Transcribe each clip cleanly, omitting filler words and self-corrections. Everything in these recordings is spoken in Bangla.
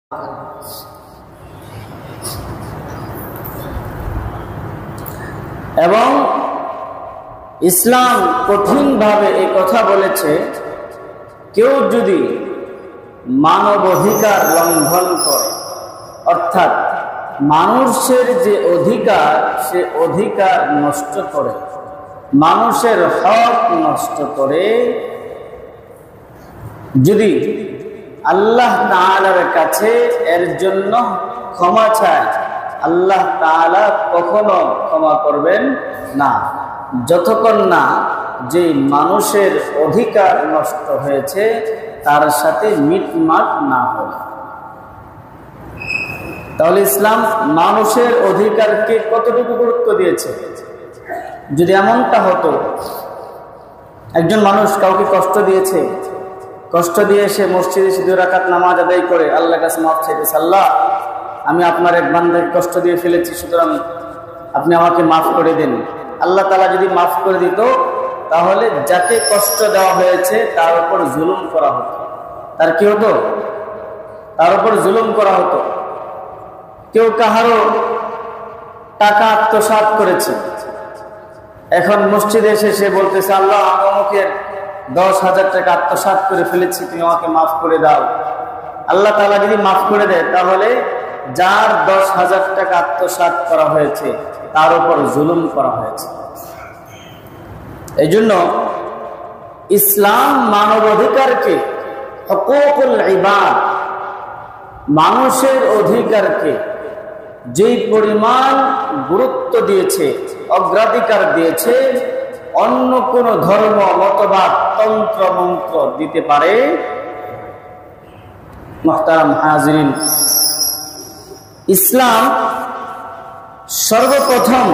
এবং ইসলাম কঠিনভাবে এই কথা বলেছে, কেউ যদি মানবাধিকার লঙ্ঘন করে, অর্থাৎ মানুষের যে অধিকার সে অধিকার নষ্ট করে, মানুষের হক নষ্ট করে, যদি আল্লাহ তাআলার কাছে এর জন্য ক্ষমা চায়, আল্লাহ তাআলা কখনো ক্ষমা করবেন না, যতক্ষণ না যে মানুষের অধিকার নষ্ট হয়েছে তার সাথে মিটমাট না হয়। তাহলে ইসলাম মানুষের অধিকারকে কতটুকু গুরুত্ব দিয়েছে? যদি এমনটা হতো, একজন মানুষ কাউকে কষ্ট দিয়েছে, কষ্ট দিয়ে সে মসজিদে এসে 2 রাকাত নামাজ আদায় করে আল্লাহর কাছে মাফ চাইতেছে, আল্লাহ আমি আপনার এক বান্দাকে কষ্ট দিয়ে ফেলেছি, সুতরাং আপনি আমাকে মাফ করে দেন। আল্লাহ তাআলা যদি মাফ করে দিত, তাহলে যাকে কষ্ট দেওয়া হয়েছে তার উপর জুলুম করা হতো। তার কি হতো? তার উপর জুলুম করা হতো। কেউ কাহারও টাকা আত্মসাৎ করেছে, এখন মসজিদে এসে সে বলতেছে, আল্লাহ অমুকের 10,000 টাকা আত্মসাৎ করে ফেলেছি, তুমি আমাকে মাফ করে দাও। আল্লাহ তাআলা যদি মাফ করে দেয়, তাহলে যার 10,000 টাকা আত্মসাৎ করা হয়েছে তার উপর জুলুম করা হয়েছে। এই জন্য ইসলাম মানবাধিকারকে, হুকুকুল ইবাদ, মানুষের অধিকারকে যেই পরিমাণ গুরুত্ব দিয়েছে, অগ্রাধিকার দিয়েছে, অন্য কোন ধর্ম, মতবাদ, তন্ত্র মন্ত্র দিতে পারে। মুহতারাম হাজিরিন, ইসলাম সর্বপ্রথম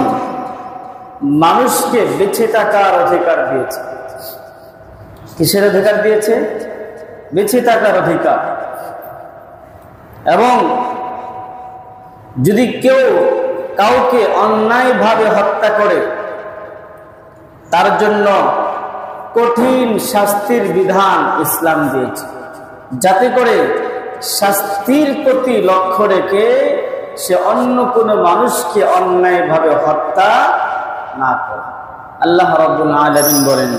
মানুষকে বেঁচে থাকার অধিকার দিয়েছে। কিসের অধিকার দিয়েছে? বেঁচে থাকার অধিকার। এবং যদি কেউ কাউকে অন্যায়ভাবে হত্যা করে, তার জন্য কঠিন শাস্তির বিধান ইসলাম দিয়েছে, যাতে করে শাস্তির প্রতি লক্ষ্য রেখে সে অন্য কোনো মানুষকে অন্যায়ভাবে হত্যা না করে। আল্লাহ রাব্বুল আলামিন বলেন,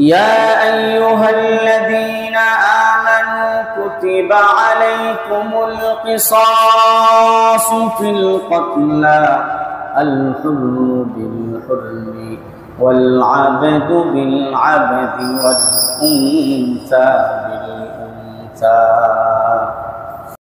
ইয়া আইয়ুহাল্লাযীনা আমানু কুতিবা আলাইকুমুল কিসাসু ফিল কতলা আল হুররু বিল হুররি ওয়াল আবদু বিল আবদি ওয়াল উনসা বিল উনসা